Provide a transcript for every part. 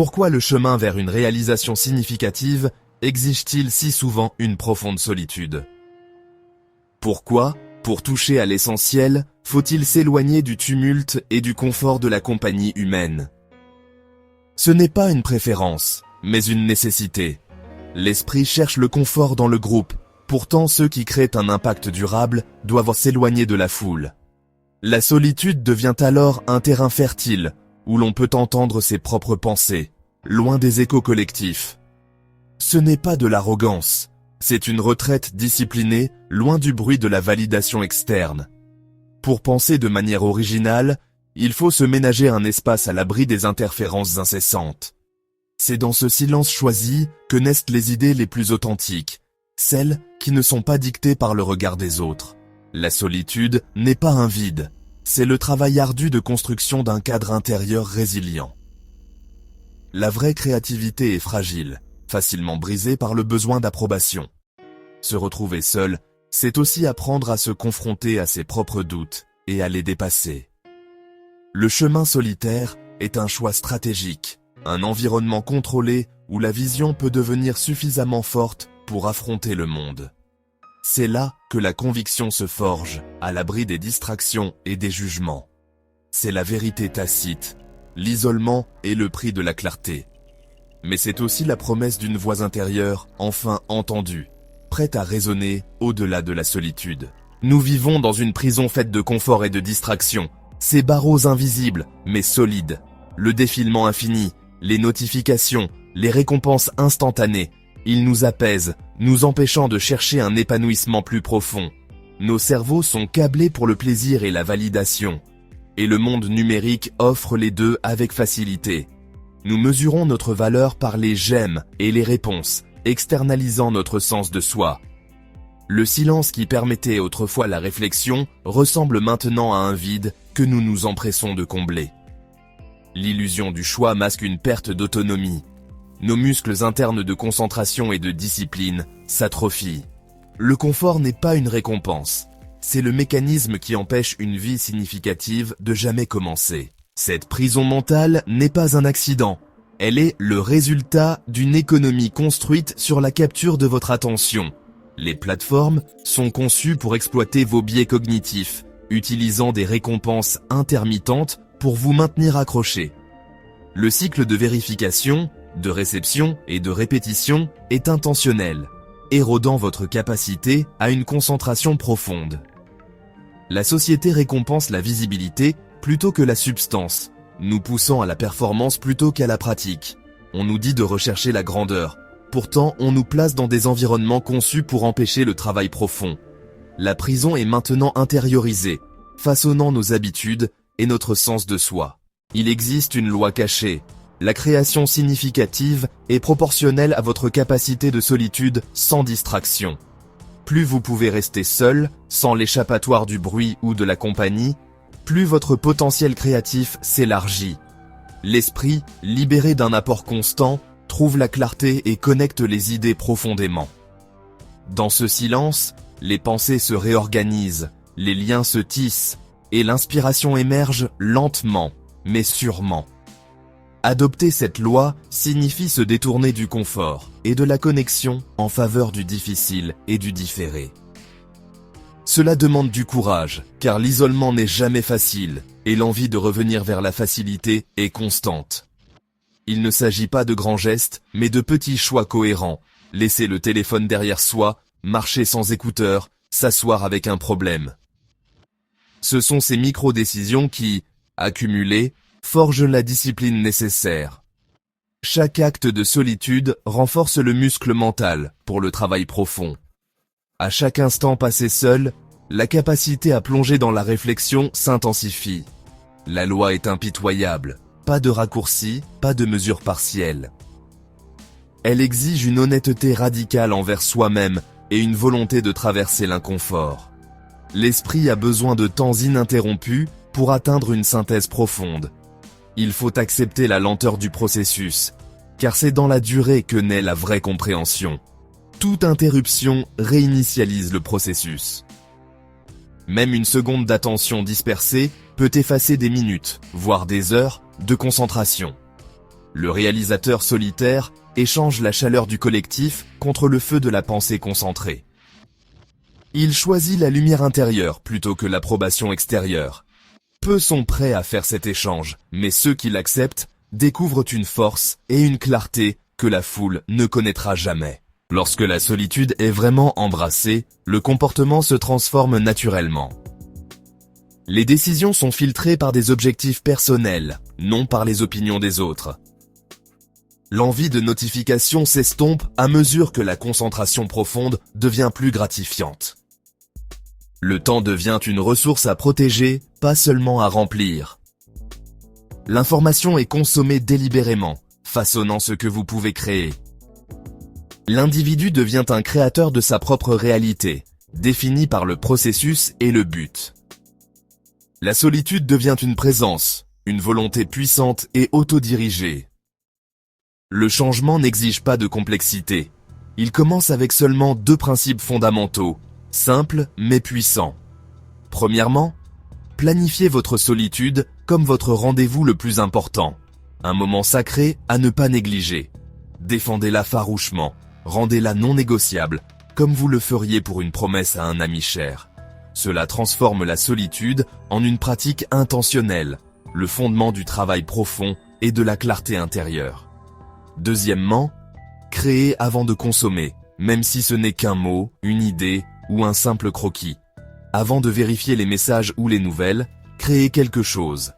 Pourquoi le chemin vers une réalisation significative exige-t-il si souvent une profonde solitude? Pourquoi, pour toucher à l'essentiel, faut-il s'éloigner du tumulte et du confort de la compagnie humaine? Ce n'est pas une préférence, mais une nécessité. L'esprit cherche le confort dans le groupe, pourtant ceux qui créent un impact durable doivent s'éloigner de la foule. La solitude devient alors un terrain fertile, où l'on peut entendre ses propres pensées, loin des échos collectifs. Ce n'est pas de l'arrogance, c'est une retraite disciplinée, loin du bruit de la validation externe. Pour penser de manière originale, il faut se ménager un espace à l'abri des interférences incessantes. C'est dans ce silence choisi que naissent les idées les plus authentiques, celles qui ne sont pas dictées par le regard des autres. La solitude n'est pas un vide, c'est le travail ardu de construction d'un cadre intérieur résilient. La vraie créativité est fragile, facilement brisée par le besoin d'approbation. Se retrouver seul, c'est aussi apprendre à se confronter à ses propres doutes et à les dépasser. Le chemin solitaire est un choix stratégique, un environnement contrôlé où la vision peut devenir suffisamment forte pour affronter le monde. C'est là que la conviction se forge, à l'abri des distractions et des jugements. C'est la vérité tacite, l'isolement est le prix de la clarté. Mais c'est aussi la promesse d'une voix intérieure, enfin entendue, prête à résonner au-delà de la solitude. Nous vivons dans une prison faite de confort et de distractions, ces barreaux invisibles, mais solides, le défilement infini, les notifications, les récompenses instantanées, ils nous apaisent, nous empêchant de chercher un épanouissement plus profond. Nos cerveaux sont câblés pour le plaisir et la validation. Et le monde numérique offre les deux avec facilité. Nous mesurons notre valeur par les j'aime et les réponses, externalisant notre sens de soi. Le silence qui permettait autrefois la réflexion ressemble maintenant à un vide que nous nous empressons de combler. L'illusion du choix masque une perte d'autonomie. Nos muscles internes de concentration et de discipline s'atrophient. Le confort n'est pas une récompense. C'est le mécanisme qui empêche une vie significative de jamais commencer. Cette prison mentale n'est pas un accident. Elle est le résultat d'une économie construite sur la capture de votre attention. Les plateformes sont conçues pour exploiter vos biais cognitifs, utilisant des récompenses intermittentes pour vous maintenir accroché. Le cycle de vérification, de réception et de répétition est intentionnel, érodant votre capacité à une concentration profonde. La société récompense la visibilité plutôt que la substance, nous poussant à la performance plutôt qu'à la pratique. On nous dit de rechercher la grandeur. Pourtant, on nous place dans des environnements conçus pour empêcher le travail profond. La prison est maintenant intériorisée, façonnant nos habitudes et notre sens de soi. Il existe une loi cachée. La création significative est proportionnelle à votre capacité de solitude sans distraction. Plus vous pouvez rester seul, sans l'échappatoire du bruit ou de la compagnie, plus votre potentiel créatif s'élargit. L'esprit, libéré d'un apport constant, trouve la clarté et connecte les idées profondément. Dans ce silence, les pensées se réorganisent, les liens se tissent, et l'inspiration émerge lentement, mais sûrement. Adopter cette loi signifie se détourner du confort et de la connexion en faveur du difficile et du différé. Cela demande du courage, car l'isolement n'est jamais facile, et l'envie de revenir vers la facilité est constante. Il ne s'agit pas de grands gestes, mais de petits choix cohérents. Laisser le téléphone derrière soi, marcher sans écouteurs, s'asseoir avec un problème. Ce sont ces micro-décisions qui, accumulées, forgent la discipline nécessaire. Chaque acte de solitude renforce le muscle mental pour le travail profond. À chaque instant passé seul, la capacité à plonger dans la réflexion s'intensifie. La loi est impitoyable. Pas de raccourcis, pas de mesures partielles. Elle exige une honnêteté radicale envers soi-même et une volonté de traverser l'inconfort. L'esprit a besoin de temps ininterrompus pour atteindre une synthèse profonde. Il faut accepter la lenteur du processus, car c'est dans la durée que naît la vraie compréhension. Toute interruption réinitialise le processus. Même une seconde d'attention dispersée peut effacer des minutes, voire des heures, de concentration. Le réalisateur solitaire échange la chaleur du collectif contre le feu de la pensée concentrée. Il choisit la lumière intérieure plutôt que l'approbation extérieure. Peu sont prêts à faire cet échange, mais ceux qui l'acceptent découvrent une force et une clarté que la foule ne connaîtra jamais. Lorsque la solitude est vraiment embrassée, le comportement se transforme naturellement. Les décisions sont filtrées par des objectifs personnels, non par les opinions des autres. L'envie de notification s'estompe à mesure que la concentration profonde devient plus gratifiante. Le temps devient une ressource à protéger, pas seulement à remplir. L'information est consommée délibérément, façonnant ce que vous pouvez créer. L'individu devient un créateur de sa propre réalité, définie par le processus et le but. La solitude devient une présence, une volonté puissante et autodirigée. Le changement n'exige pas de complexité. Il commence avec seulement 2 principes fondamentaux, simples mais puissants. Premièrement, planifiez votre solitude comme votre rendez-vous le plus important. Un moment sacré à ne pas négliger. Défendez-la farouchement, rendez-la non négociable, comme vous le feriez pour une promesse à un ami cher. Cela transforme la solitude en une pratique intentionnelle, le fondement du travail profond et de la clarté intérieure. Deuxièmement, créez avant de consommer, même si ce n'est qu'un mot, une idée ou un simple croquis. Avant de vérifier les messages ou les nouvelles, créez quelque chose.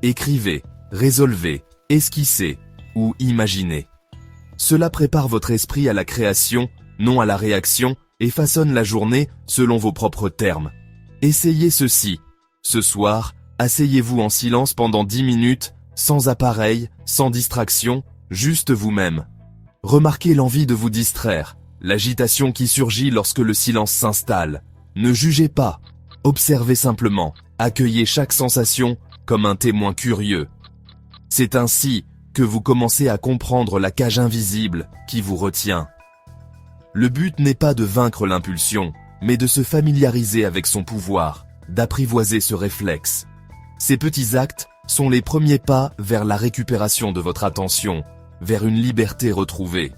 Écrivez, résolvez, esquissez ou imaginez. Cela prépare votre esprit à la création, non à la réaction, et façonne la journée selon vos propres termes. Essayez ceci. Ce soir, asseyez-vous en silence pendant 10 minutes, sans appareil, sans distraction, juste vous-même. Remarquez l'envie de vous distraire, l'agitation qui surgit lorsque le silence s'installe. Ne jugez pas, observez simplement, accueillez chaque sensation comme un témoin curieux. C'est ainsi que vous commencez à comprendre la cage invisible qui vous retient. Le but n'est pas de vaincre l'impulsion, mais de se familiariser avec son pouvoir, d'apprivoiser ce réflexe. Ces petits actes sont les premiers pas vers la récupération de votre attention, vers une liberté retrouvée.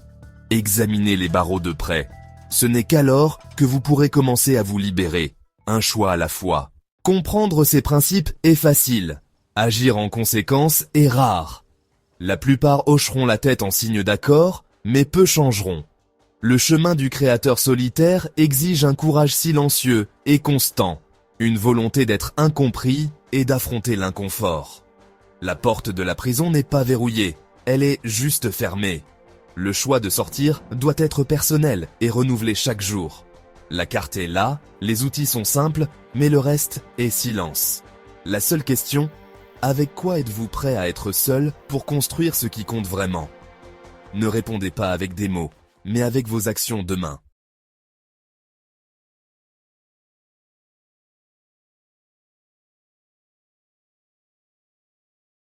Examinez les barreaux de près. Ce n'est qu'alors que vous pourrez commencer à vous libérer, un choix à la fois. Comprendre ces principes est facile. Agir en conséquence est rare. La plupart hocheront la tête en signe d'accord, mais peu changeront. Le chemin du créateur solitaire exige un courage silencieux et constant, une volonté d'être incompris et d'affronter l'inconfort. La porte de la prison n'est pas verrouillée, elle est juste fermée. Le choix de sortir doit être personnel et renouvelé chaque jour. La carte est là, les outils sont simples, mais le reste est silence. La seule question, avec quoi êtes-vous prêt à être seul pour construire ce qui compte vraiment ? Ne répondez pas avec des mots, mais avec vos actions demain.